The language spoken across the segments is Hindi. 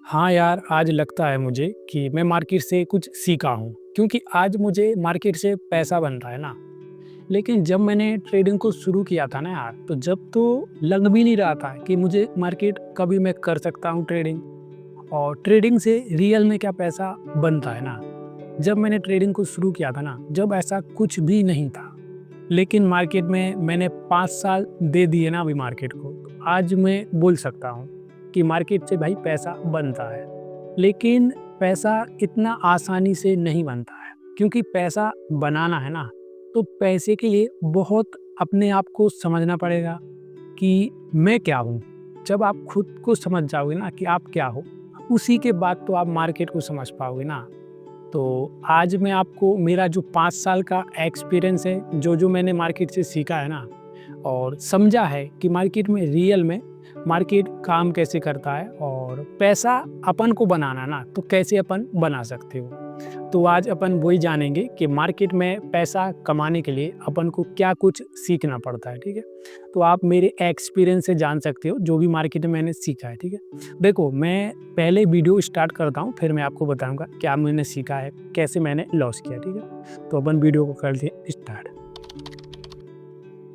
हाँ यार, आज लगता है मुझे कि मैं मार्केट से कुछ सीखा हूँ, क्योंकि आज मुझे मार्केट से पैसा बन रहा है ना। लेकिन जब मैंने ट्रेडिंग को शुरू किया था ना यार, तो जब तो लग भी नहीं रहा था कि मुझे मार्केट कभी मैं कर सकता हूँ ट्रेडिंग, और ट्रेडिंग से रियल में क्या पैसा बनता है ना। जब मैंने ट्रेडिंग को शुरू किया था ना, जब ऐसा कुछ भी नहीं था, लेकिन मार्केट में मैंने 5 साल दे दिए ना अभी मार्केट को, तो आज मैं बोल सकता हूँ कि मार्केट से भाई पैसा बनता है। लेकिन पैसा इतना आसानी से नहीं बनता है, क्योंकि पैसा बनाना है ना, तो पैसे के लिए बहुत अपने आप को समझना पड़ेगा कि मैं क्या हूँ। जब आप खुद को समझ जाओगे ना कि आप क्या हो, उसी के बाद तो आप मार्केट को समझ पाओगे ना। तो आज मैं आपको मेरा जो 5 साल का एक्सपीरियंस है, जो मैंने मार्केट से सीखा है ना, और समझा है कि मार्केट में रियल में मार्केट काम कैसे करता है, और पैसा अपन को बनाना ना, तो कैसे अपन बना सकते हो। तो आज अपन वही जानेंगे कि मार्केट में पैसा कमाने के लिए अपन को क्या कुछ सीखना पड़ता है, ठीक है? तो आप मेरे एक्सपीरियंस से जान सकते हो जो भी मार्केट में मैंने सीखा है, ठीक है? देखो, मैं पहले वीडियो स्टार्ट करता हूँ, फिर मैं आपको बताऊँगा क्या मैंने सीखा है, कैसे मैंने लॉस किया, ठीक है? तो अपन वीडियो को करते हैं स्टार्ट।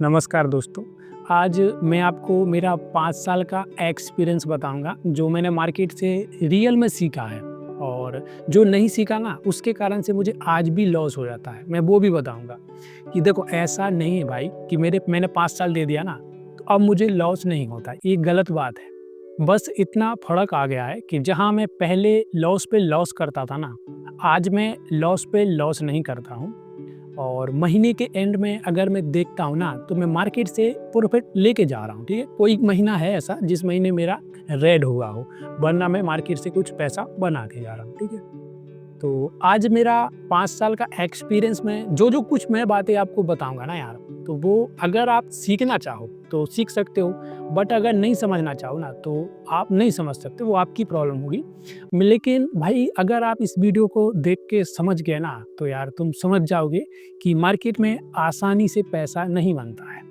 नमस्कार दोस्तों, आज मैं आपको मेरा 5 साल का एक्सपीरियंस बताऊँगा, जो मैंने मार्केट से रियल में सीखा है, और जो नहीं सीखा ना, उसके कारण से मुझे आज भी लॉस हो जाता है। मैं वो भी बताऊँगा कि देखो, ऐसा नहीं है भाई कि मैंने 5 साल दे दिया ना, तो अब मुझे लॉस नहीं होता, ये गलत बात है। बस इतना फ़र्क आ गया है कि जहाँ मैं पहले लॉस पे लॉस करता था ना, आज मैं लॉस पे लॉस नहीं करता हूँ। और महीने के एंड में अगर मैं देखता हूँ ना, तो मैं मार्केट से प्रॉफिट लेके जा रहा हूँ, ठीक है? कोई महीना है ऐसा जिस महीने मेरा रेड हुआ हो, वरना मैं मार्केट से कुछ पैसा बना के जा रहा हूँ, ठीक है? तो आज मेरा 5 साल का एक्सपीरियंस में जो कुछ मैं बातें आपको बताऊँगा ना यार, तो वो अगर आप सीखना चाहो तो सीख सकते हो, बट अगर नहीं समझना चाहो ना, तो आप नहीं समझ सकते, वो आपकी प्रॉब्लम होगी। लेकिन भाई, अगर आप इस वीडियो को देख के समझ गए ना, तो यार तुम समझ जाओगे कि मार्केट में आसानी से पैसा नहीं बनता है।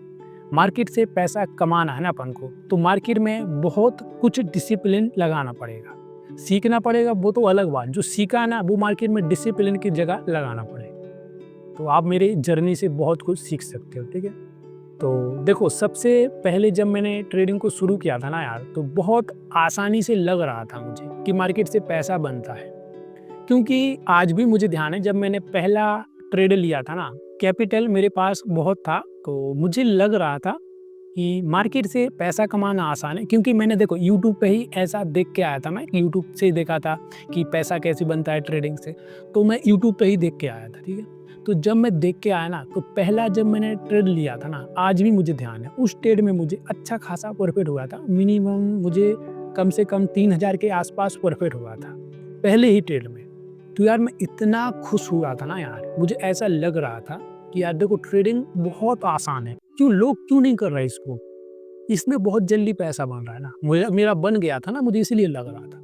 मार्केट से पैसा कमाना है ना अपन को, तो मार्केट में बहुत कुछ डिसिप्लिन लगाना पड़ेगा। सीखना पड़ेगा वो तो अलग बात, जो सीखा है ना वो मार्केट में डिसिप्लिन की जगह लगाना पड़ेगा। तो आप मेरे जर्नी से बहुत कुछ सीख सकते हो, ठीक है? तो देखो, सबसे पहले जब मैंने ट्रेडिंग को शुरू किया था ना यार, तो बहुत आसानी से लग रहा था मुझे कि मार्केट से पैसा बनता है। क्योंकि आज भी मुझे ध्यान है, जब मैंने पहला ट्रेड लिया था ना, कैपिटल मेरे पास बहुत था, तो मुझे लग रहा था कि मार्केट से पैसा कमाना आसान है, क्योंकि मैंने देखो यूट्यूब पे ही ऐसा देख के आया था। मैं यूट्यूब से ही देखा था कि पैसा कैसे बनता है ट्रेडिंग से, तो मैं यूट्यूब पे ही देख के आया था, ठीक है? तो जब मैं देख के आया ना, तो पहला जब मैंने ट्रेड लिया था ना, आज भी मुझे ध्यान है, उस ट्रेड में मुझे अच्छा खासा प्रॉफिट हुआ था। मिनिमम मुझे कम से कम 3000 के आसपास प्रॉफिट हुआ था पहले ही ट्रेड में। तो यार मैं इतना खुश हुआ था ना यार, मुझे ऐसा लग रहा था कि यार देखो, ट्रेडिंग बहुत आसान है, लोग क्यों नहीं कर रहे इसको? इसमें बहुत जल्दी पैसा बन रहा है ना। मुझे मेरा बन गया था ना, मुझे इसीलिए लग रहा था।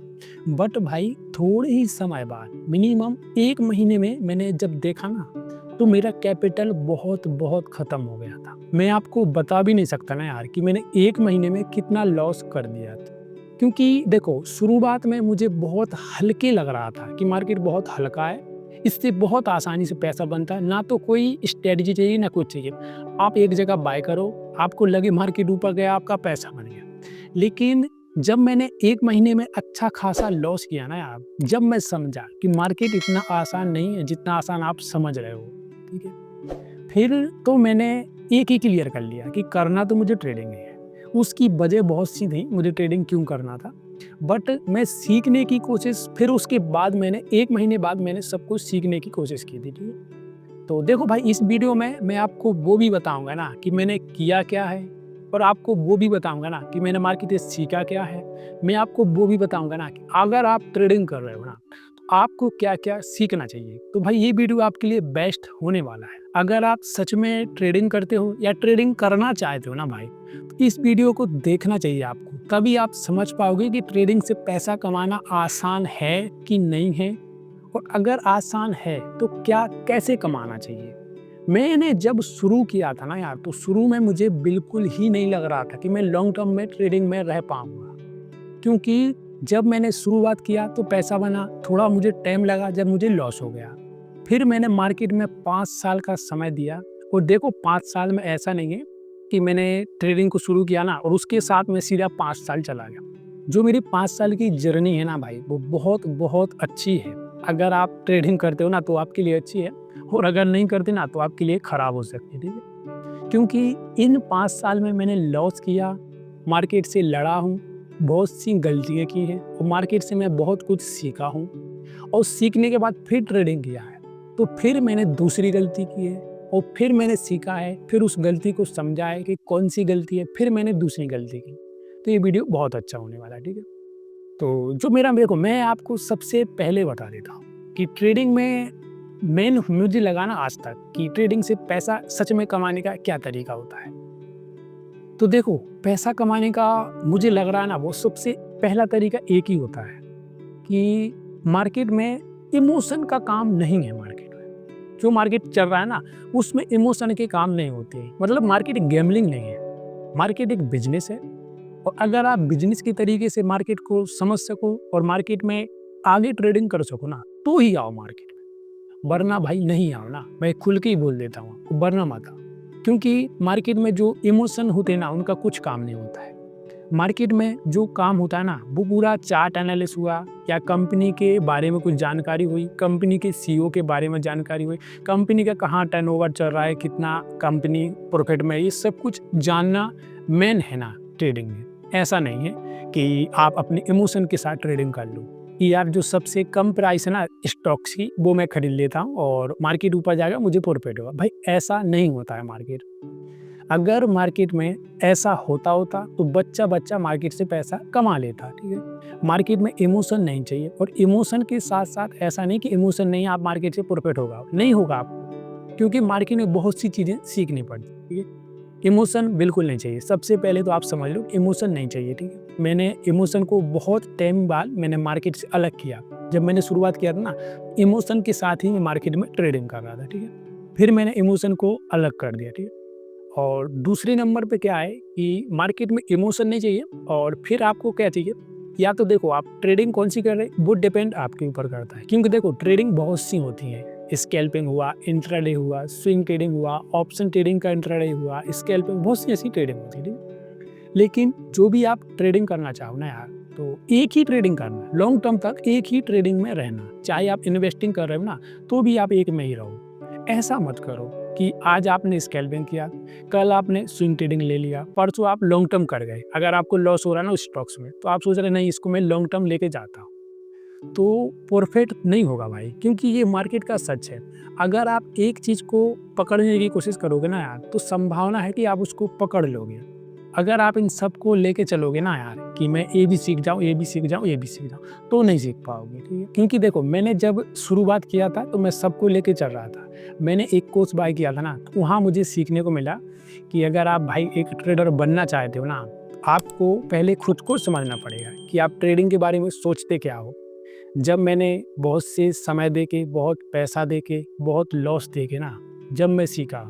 बट भाई, थोड़े ही समय बाद, मिनिमम 1 महीने में मैंने जब देखा ना, तो मेरा कैपिटल बहुत बहुत खत्म हो गया था। मैं आपको बता भी नहीं सकता ना यार कि मैंने 1 महीने में कितना लॉस कर दिया था। क्योंकि देखो, शुरुआत में मुझे बहुत हल्के लग रहा था कि मार्केट बहुत हल्का है, इससे बहुत आसानी से पैसा बनता है, ना तो कोई स्ट्रेटजी चाहिए ना कुछ चाहिए। आप एक जगह बाय करो, आपको लगे मार्केट ऊपर गया, आपका पैसा बन गया। लेकिन जब मैंने 1 महीने में अच्छा खासा लॉस किया ना यार, जब मैं समझा कि मार्केट इतना आसान नहीं है जितना आसान आप समझ रहे हो, ठीक है? फिर तो मैंने एक ही क्लियर कर लिया कि करना तो मुझे ट्रेडिंग ही है। उसकी वजह बहुत सी थी, मुझे ट्रेडिंग क्यों करना था। बट मैं सीखने की कोशिश, फिर उसके बाद मैंने 1 महीने बाद मैंने सब कुछ सीखने की कोशिश की थी, ठीक है? तो देखो भाई, इस वीडियो में मैं आपको वो भी बताऊँगा ना कि मैंने किया क्या है, और आपको वो भी बताऊँगा ना कि मैंने मार्केट से सीखा क्या है। मैं आपको वो भी बताऊँगा ना कि अगर आप ट्रेडिंग कर रहे हो ना, तो आपको क्या-क्या सीखना चाहिए। तो भाई, ये वीडियो आपके लिए बेस्ट होने वाला है। अगर आप सच में ट्रेडिंग करते हो या ट्रेडिंग करना चाहते हो ना भाई, तो इस वीडियो को देखना चाहिए आपको। तभी आप समझ पाओगे कि ट्रेडिंग से पैसा कमाना आसान है कि नहीं है, और अगर आसान है तो क्या कैसे कमाना चाहिए। मैंने जब शुरू किया था ना यार, तो शुरू में मुझे बिल्कुल ही नहीं लग रहा था कि मैं लॉन्ग टर्म में ट्रेडिंग में रह पाऊंगा, क्योंकि जब मैंने शुरुआत किया तो पैसा बना, थोड़ा मुझे टाइम लगा, जब मुझे लॉस हो गया। फिर मैंने मार्केट में 5 साल का समय दिया और देखो 5 साल में ऐसा नहीं है कि मैंने ट्रेडिंग को शुरू किया ना और उसके साथ में सीधा 5 साल चला गया। जो मेरी 5 साल की जर्नी है ना भाई, वो बहुत बहुत अच्छी है। अगर आप ट्रेडिंग करते हो ना तो आपके लिए अच्छी है और अगर नहीं करते ना तो आपके लिए खराब हो सकती है, ठीक है? क्योंकि इन 5 साल में मैंने लॉस किया, मार्केट से लड़ा हूँ, बहुत सी गलतियाँ की हैं और मार्केट से मैं बहुत कुछ सीखा हूँ और सीखने के बाद फिर ट्रेडिंग किया है। तो फिर मैंने दूसरी गलती की है और फिर मैंने सीखा है, फिर उस गलती को समझा है कि कौन सी गलती है, फिर मैंने दूसरी गलती की। तो ये वीडियो बहुत अच्छा होने वाला है, ठीक है? तो जो मेरा देखो मैं आपको सबसे पहले बता देता हूँ कि ट्रेडिंग में मेन मुझे लगा ना आज तक कि ट्रेडिंग से पैसा सच में कमाने का क्या तरीका होता है। तो देखो पैसा कमाने का मुझे लग रहा है ना वो सबसे पहला तरीका एक ही होता है कि मार्केट में इमोशन का काम नहीं है। मार्केट में जो मार्केट चल रहा है ना उसमें इमोशन के काम नहीं होते। मतलब मार्केट गैम्बलिंग नहीं है, मार्केट एक बिजनेस है और अगर आप बिजनेस के तरीके से मार्केट को समझ सको और मार्केट में आगे ट्रेडिंग कर सको ना तो ही आओ मार्केट में, वरना भाई नहीं आओ ना। मैं खुल के ही बोल देता हूँ, वरना मत आओ। क्योंकि मार्केट में जो इमोशन होते हैं ना उनका कुछ काम नहीं होता है। मार्केट में जो काम होता है ना वो पूरा चार्ट एनालिसिस हुआ या कंपनी के बारे में कुछ जानकारी हुई, कंपनी के सीईओ के बारे में जानकारी हुई, कंपनी का कहाँ टर्नओवर चल रहा है, कितना कंपनी प्रॉफिट में, ये सब कुछ जानना मेन है ना ट्रेडिंग में। ऐसा नहीं है कि आप अपने इमोशन के साथ ट्रेडिंग कर लो कि यार जो सबसे कम प्राइस है ना स्टॉक्स की वो मैं खरीद लेता हूँ और मार्केट ऊपर जाएगा मुझे प्रॉफिट होगा। भाई ऐसा नहीं होता है मार्केट। अगर मार्केट में ऐसा होता तो बच्चा बच्चा मार्केट से पैसा कमा लेता, ठीक है? मार्केट में इमोशन नहीं चाहिए और इमोशन के साथ साथ ऐसा नहीं कि इमोशन नहीं आप मार्केट से प्रॉफिट होगा, नहीं होगा आपको, क्योंकि मार्केट में बहुत सी चीज़ें सीखनी पड़ती, ठीक है? इमोशन बिल्कुल नहीं चाहिए। सबसे पहले तो आप समझ लो इमोशन नहीं चाहिए, ठीक है? मैंने इमोशन को बहुत टाइम बाद मैंने मार्केट से अलग किया। जब मैंने शुरुआत किया था ना इमोशन के साथ ही मैं मार्केट में ट्रेडिंग कर रहा था, ठीक है? फिर मैंने इमोशन को अलग कर दिया, ठीक है? और दूसरे नंबर पे क्या है कि मार्केट में इमोशन नहीं चाहिए और फिर आपको क्या चाहिए, या तो देखो आप ट्रेडिंग कौन सी कर रहे हैं वो डिपेंड आपके ऊपर करता है। क्योंकि देखो ट्रेडिंग बहुत सी होती है, स्कैल्पिंग हुआ, इंट्राडे हुआ, स्विंग ट्रेडिंग हुआ, ऑप्शन ट्रेडिंग का इंट्राडे हुआ, स्कैल्पिंग, बहुत सी ऐसी ट्रेडिंग होती है, ठीक है? लेकिन जो भी आप ट्रेडिंग करना चाहो ना यार तो एक ही ट्रेडिंग करना, लॉन्ग टर्म तक एक ही ट्रेडिंग में रहना। चाहे आप इन्वेस्टिंग कर रहे हो ना तो भी आप एक में ही रहो। ऐसा मत करो कि आज आपने स्कैल्पिंग किया, कल आपने स्विंग ट्रेडिंग ले लिया, परसों आप लॉन्ग टर्म कर गए। अगर आपको लॉस हो रहा है ना स्टॉक्स में तो आप सोच रहे नहीं इसको मैं लॉन्ग टर्म लेके जाता हूँ, तो प्रॉफिट नहीं होगा भाई। क्योंकि ये मार्केट का सच है। अगर आप एक चीज़ को पकड़ने की कोशिश करोगे ना यार तो संभावना है कि आप उसको पकड़ लोगे। अगर आप इन सबको लेके चलोगे ना यार कि मैं ये भी सीख जाऊँ, ये भी सीख जाऊँ, ये भी सीख जाऊँ, तो नहीं सीख पाओगे, ठीक है? क्योंकि देखो मैंने जब शुरुआत किया था तो मैं सबको लेके चल रहा था। मैंने एक कोर्स बाय किया था ना तो वहाँ मुझे सीखने को मिला कि अगर आप भाई एक ट्रेडर बनना चाहते हो ना आपको पहले खुद को समझना पड़ेगा कि आप ट्रेडिंग के बारे में सोचते क्या हो। जब मैंने बहुत से समय दे के, बहुत पैसा दे के, बहुत लॉस दे के ना जब मैं सीखा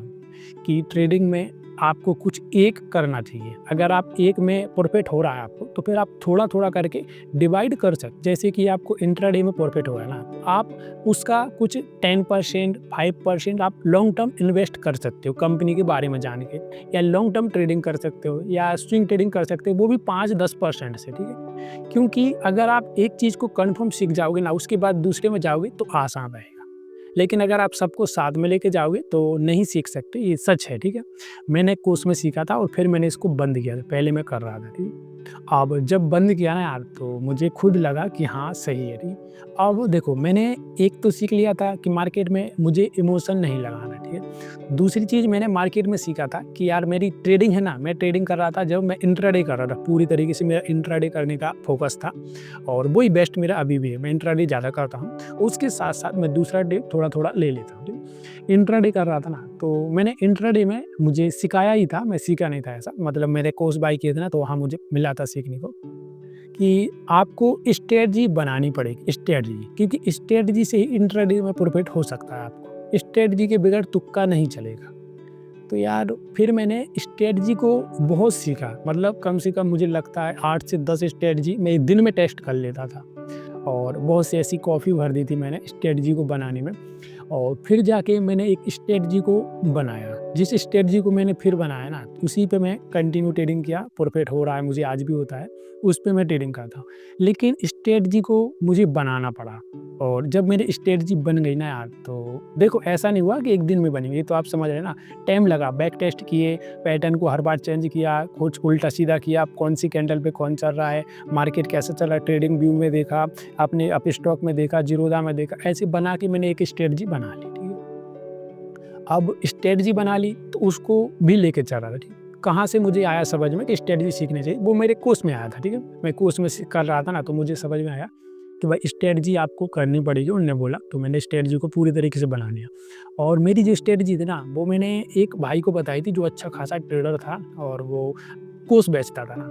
कि ट्रेडिंग में आपको कुछ एक करना चाहिए। अगर आप एक में प्रॉफिट हो रहा है आपको तो फिर आप थोड़ा थोड़ा करके डिवाइड कर सकते। जैसे कि आपको इंट्राडे में प्रॉफिट हो रहा है ना आप उसका कुछ 10% 5% आप लॉन्ग टर्म इन्वेस्ट कर सकते हो कंपनी के बारे में जान के, या लॉन्ग टर्म ट्रेडिंग कर सकते हो या स्विंग ट्रेडिंग कर सकते हो, वो भी 5-10% से, ठीक है? क्योंकि अगर आप एक चीज़ को कन्फर्म सीख जाओगे ना उसके बाद दूसरे में जाओगे तो आसान रहेगा। लेकिन अगर आप सबको साथ में लेके जाओगे तो नहीं सीख सकते, ये सच है, ठीक है? मैंने कोर्स में सीखा था और फिर मैंने इसको बंद किया था। पहले मैं कर रहा था, ठीक है? अब जब बंद किया ना यार तो मुझे खुद लगा कि हाँ सही है, ठीक है? अब देखो मैंने एक तो सीख लिया था कि मार्केट में मुझे इमोशन नहीं लगाना, ठीक है? दूसरी चीज़ मैंने मार्केट में सीखा था कि यार मेरी ट्रेडिंग है ना, मैं ट्रेडिंग कर रहा था जब मैं इंट्राडे कर रहा था, पूरी तरीके से मेरा इंट्राडे करने का फोकस था और वही बेस्ट मेरा अभी भी है। मैं इंट्राडे ज़्यादा करता हूँ, उसके साथ साथ मैं दूसरा डे थोड़ा थोड़ा ले लेता हूँ, ठीक है? इंट्राडे कर रहा था ना तो मैंने इंट्राडे में मुझे सिखाया ही था, मैं सीखा नहीं था ऐसा। मतलब मेरे कोर्स बाय किए थे ना तो वहाँ मुझे मिला था सीखने को कि आपको स्ट्रेटजी बनानी पड़ेगी, स्ट्रेटजी, क्योंकि स्ट्रेटजी से ही इंट्राडे में प्रॉफिट हो सकता है आपको। स्ट्रेटजी के बगैर तुक्का नहीं चलेगा। तो यार फिर मैंने स्ट्रेटजी को बहुत सीखा, मतलब कम से कम मुझे लगता है 8 से 10 स्ट्रेटजी मैं एक दिन में टेस्ट कर लेता था और बहुत सी ऐसी कॉफ़ी भर दी थी मैंने स्ट्रेटजी को बनाने में। और फिर जाके मैंने एक स्ट्रेटजी को बनाया, जिस स्ट्रेटजी को मैंने फिर बनाया ना, उसी पे मैं कंटिन्यू ट्रेडिंग किया, प्रॉफिट हो रहा है मुझे, आज भी होता है, उस पे मैं ट्रेडिंग करता हूँ। लेकिन स्ट्रेटजी को मुझे बनाना पड़ा और जब मेरी स्ट्रेटजी बन गई ना यार, तो देखो ऐसा नहीं हुआ कि एक दिन में बनी, ये तो आप समझ रहे हैं ना, टाइम लगा, बैक टेस्ट किए, पैटर्न को हर बार चेंज किया, कुछ उल्टा सीधा किया, कौन सी कैंडल पे कौन चल रहा है, मार्केट कैसे चल रहा है, ट्रेडिंग व्यू में देखा, आपने अप स्टॉक में देखा, जीरोधा में देखा, ऐसे बना के मैंने एक स्ट्रेटजी बना ली, ठीक है। अब स्ट्रेटजी बना ली तो उसको भी लेके चल रहा था, ठीक है। कहाँ से मुझे आया समझ में कि स्ट्रेटजी सीखनी चाहिए, वो मेरे कोर्स में आया था, ठीक है। मैं कोर्स में कर रहा था ना, तो मुझे समझ में आया कि भाई स्ट्रेटजी आपको करनी पड़ेगी, उन्होंने बोला, तो मैंने स्ट्रेटजी को पूरी तरीके से बना लिया। और मेरी जो स्ट्रेटजी थी ना, वो मैंने एक भाई को बताई थी जो अच्छा खासा ट्रेडर था और वो कोर्स बेचता था ना,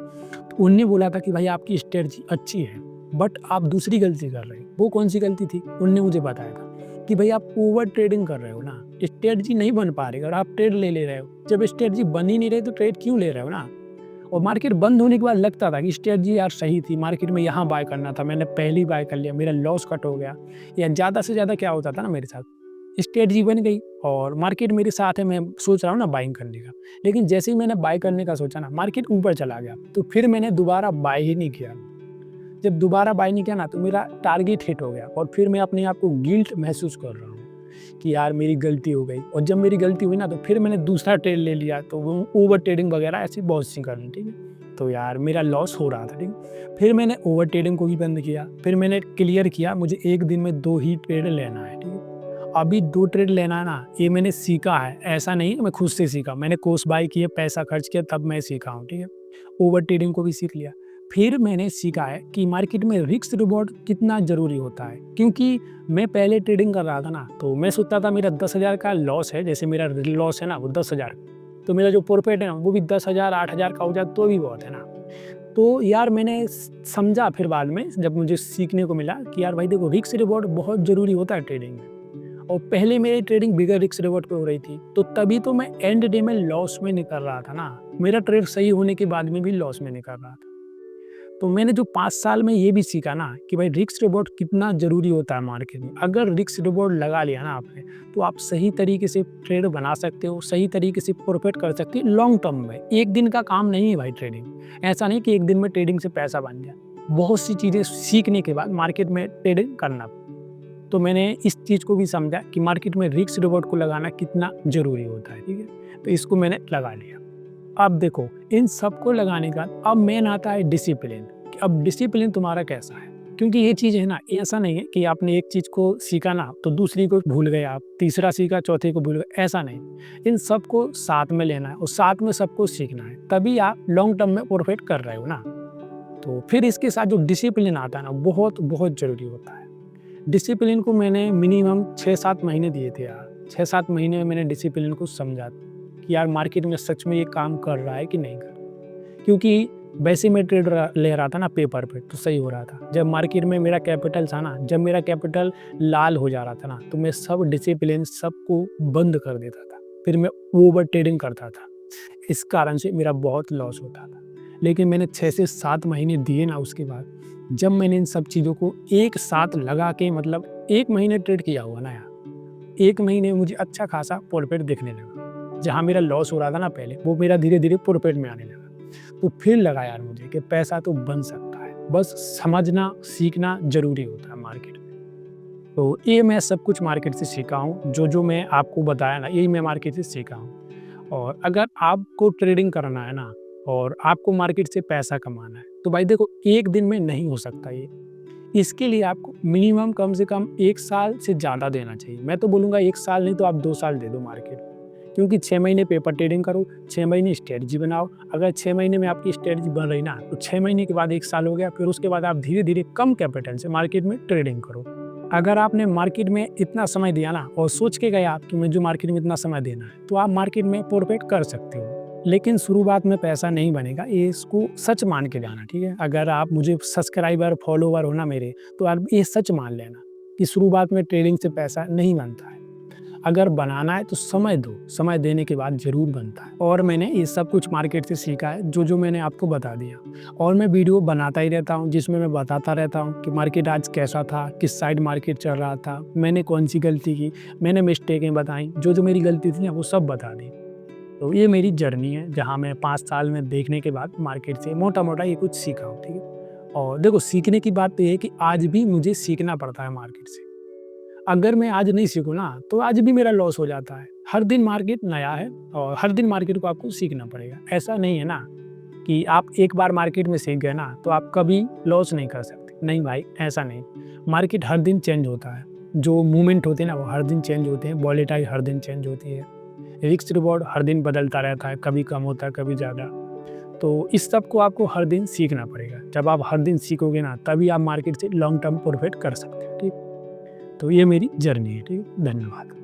तो उनने बोला था कि भाई आपकी स्ट्रेटजी अच्छी है बट आप दूसरी गलती कर रहे हो। वो कौन सी गलती थी, उनने मुझे बताया था कि भाई आप ओवर ट्रेडिंग कर रहे हो ना, स्ट्रेटजी नहीं बन पा रही और आप ट्रेड ले रहे हो। जब स्ट्रेटजी बन ही नहीं रही तो ट्रेड क्यों ले रहे हो ना। और मार्केट बंद होने के बाद लगता था कि स्ट्रेटजी यार सही थी, मार्केट में यहाँ बाय करना था, मैंने पहले ही बाय कर लिया, मेरा लॉस कट हो गया। या ज़्यादा से ज़्यादा क्या होता था ना मेरे साथ, स्ट्रेटजी बन गई और मार्केट मेरे साथ है, मैं सोच रहा हूँ ना बाइंग करने का, लेकिन जैसे ही मैंने बाय करने का सोचा ना, मार्केट ऊपर चला गया, तो फिर मैंने दोबारा बाय ही नहीं किया। जब दोबारा बाय नहीं किया ना, तो मेरा टारगेट हिट हो गया और फिर मैं अपने आप को गिल्ट महसूस कर रहा हूँ कि यार मेरी गलती हो गई। और जब मेरी गलती हुई ना, तो फिर मैंने दूसरा ट्रेड ले लिया, तो वो ओवर ट्रेडिंग वगैरह ऐसी बहुत सी कर ली, ठीक है। तो यार मेरा लॉस हो रहा था, ठीक है। फिर मैंने ओवर ट्रेडिंग को भी बंद किया, फिर मैंने क्लियर किया मुझे एक दिन में 2 ही ट्रेड लेना है, ठीक है। अभी 2 ट्रेड लेना है ना, ये मैंने सीखा है, ऐसा नहीं है मैं खुद से सीखा, मैंने कोर्स बाय किए, पैसा खर्च किया, तब मैं सीखा हूँ, ठीक है। ओवर ट्रेडिंग को भी सीख लिया। फिर मैंने सीखा है कि मार्केट में रिस्क रिवॉर्ड कितना ज़रूरी होता है, क्योंकि मैं पहले ट्रेडिंग कर रहा था ना, तो मैं सोचता था मेरा 10,000 का लॉस है, जैसे मेरा लॉस है ना वो 10,000, तो मेरा जो प्रॉफिट है ना वो भी 10,000 8,000 का हो जाए तो भी बहुत है ना। तो यार मैंने समझा फिर बाद में जब मुझे सीखने को मिला कि यार भाई देखो रिस्क रिवॉर्ड बहुत ज़रूरी होता है ट्रेडिंग में। और पहले मेरी ट्रेडिंग बिगर रिस्क रिवॉर्ड पे हो रही थी, तो तभी तो मैं एंड डे में लॉस में निकल रहा था ना, मेरा ट्रेड सही होने के बाद में भी लॉस में निकल रहा था। तो मैंने जो 5 साल में ये भी सीखा ना कि भाई रिस्क रिवॉर्ड कितना ज़रूरी होता है मार्केट में। अगर रिस्क रिवॉर्ड लगा लिया ना आपने, तो आप सही तरीके से ट्रेड बना सकते हो, सही तरीके से प्रॉफिट कर सकते हो लॉन्ग टर्म में। एक दिन का काम नहीं है भाई ट्रेडिंग। ऐसा नहीं कि एक दिन में ट्रेडिंग से पैसा बन गया। बहुत सी चीज़ें सीखने के बाद मार्केट में ट्रेडिंग करना। तो मैंने इस चीज़ को भी समझा कि मार्केट में रिस्क रिवॉर्ड को लगाना कितना ज़रूरी होता है, ठीक है। तो इसको मैंने लगा लिया। अब देखो इन सबको लगाने का अब मेन आता है डिसिप्लिन, कि अब डिसिप्लिन तुम्हारा कैसा है। क्योंकि ये चीज़ है ना, ऐसा नहीं है कि आपने एक चीज़ को सीखा ना तो दूसरी को भूल गए, आप तीसरा सीखा चौथे को भूल गए, ऐसा नहीं। इन सबको साथ में लेना है और साथ में सबको सीखना है, तभी आप लॉन्ग टर्म में प्रॉफिट कर रहे हो ना। तो फिर इसके साथ जो डिसिप्लिन आता है ना, बहुत बहुत ज़रूरी होता है। डिसिप्लिन को मैंने मिनिमम 6-7 महीने दिए थे यार। 6-7 महीने में मैंने डिसिप्लिन को समझा कि यार मार्केट में सच में ये काम कर रहा है कि नहीं कर रहा। क्योंकि वैसे मैं ट्रेड ले रहा था ना पेपर पे, तो सही हो रहा था। जब मार्केट में मेरा कैपिटल था ना, जब मेरा कैपिटल लाल हो जा रहा था ना, तो मैं सब डिसिप्लिन सबको बंद कर देता था। फिर मैं ओवर ट्रेडिंग करता था। इस कारण से मेरा बहुत लॉस होता था। लेकिन मैंने 6 से 7 महीने दिए ना, उसके बाद जब मैंने इन सब चीज़ों को एक साथ लगा के, मतलब 1 महीने ट्रेड किया हुआ ना यार, 1 महीने में मुझे अच्छा खासा प्रॉफिट दिखने लगा। जहाँ मेरा लॉस हो रहा था ना पहले, वो मेरा धीरे-धीरे प्रॉफिट में आने लगा। तो फिर लगा यार मुझे कि पैसा तो बन सकता है, बस समझना, सीखना ज़रूरी होता है मार्केट में। तो ये मैं सब कुछ मार्केट से सीखा हूँ, जो मैं आपको बताया ना, यही मैं मार्केट से सीखा हूँ। और अगर आपको ट्रेडिंग करना है ना और आपको मार्केट से पैसा कमाना है, तो भाई देखो एक दिन में नहीं हो सकता ये। इसके लिए आपको मिनिमम कम से कम 1 साल से ज़्यादा देना चाहिए। मैं तो बोलूँगा 1 साल नहीं तो आप 2 साल दे दो मार्केट में। क्योंकि 6 महीने पेपर ट्रेडिंग करो, 6 महीने स्ट्रेटजी बनाओ। अगर 6 महीने में आपकी स्ट्रेटजी बन रही ना, तो 6 महीने के बाद 1 साल हो गया, फिर उसके बाद आप धीरे-धीरे कम कैपिटल से मार्केट में ट्रेडिंग करो। अगर आपने मार्केट में इतना समय दिया ना और सोच के गए आप कि मुझे मार्केट में इतना समय देना है, तो आप मार्केट में प्रॉफिट कर सकते हो। लेकिन शुरुआत में पैसा नहीं बनेगा, ये इसको सच मान के जाना, ठीक है। अगर आप मुझे सब्सक्राइबर फॉलोवर हो ना मेरे, तो आप ये सच मान लेना कि शुरुआत में ट्रेडिंग से पैसा नहीं बनता है। अगर बनाना है तो समय दो, समय देने के बाद ज़रूर बनता है। और मैंने ये सब कुछ मार्केट से सीखा है, जो मैंने आपको बता दिया। और मैं वीडियो बनाता ही रहता हूँ, जिसमें मैं बताता रहता हूँ कि मार्केट आज कैसा था, किस साइड मार्केट चल रहा था, मैंने कौन-सी गलती की, मैंने मिस्टेकें बताई, जो मेरी गलती थी ना वो सब बता दी। तो ये मेरी जर्नी है, जहाँ मैं 5 साल में देखने के बाद मार्केट से मोटा-मोटा ये कुछ सीखा हूँ, ठीक है? और देखो, सीखने की बात तो ये है कि आज भी मुझे सीखना पड़ता है मार्केट से। अगर मैं आज नहीं सीखूँ ना, तो आज भी मेरा लॉस हो जाता है। हर दिन मार्केट नया है और हर दिन मार्केट को आपको सीखना पड़ेगा। ऐसा नहीं है ना कि आप एक बार मार्केट में सीख गए ना, तो आप कभी लॉस नहीं कर सकते। नहीं भाई, ऐसा नहीं। मार्केट हर दिन चेंज होता है। जो मूवमेंट होते हैं ना, वो हर दिन चेंज होते हैं। वॉलेटाइल हर दिन चेंज होती है। रिस्क रिवॉर्ड हर दिन बदलता रहता है, कभी कम होता है, कभी ज़्यादा। तो इस सब को आपको हर दिन सीखना पड़ेगा। जब आप हर दिन सीखोगे ना, तभी आप मार्केट से लॉन्ग टर्म प्रॉफिट कर सकते हो, ठीक? तो ये मेरी जर्नी है, ठीक है? धन्यवाद।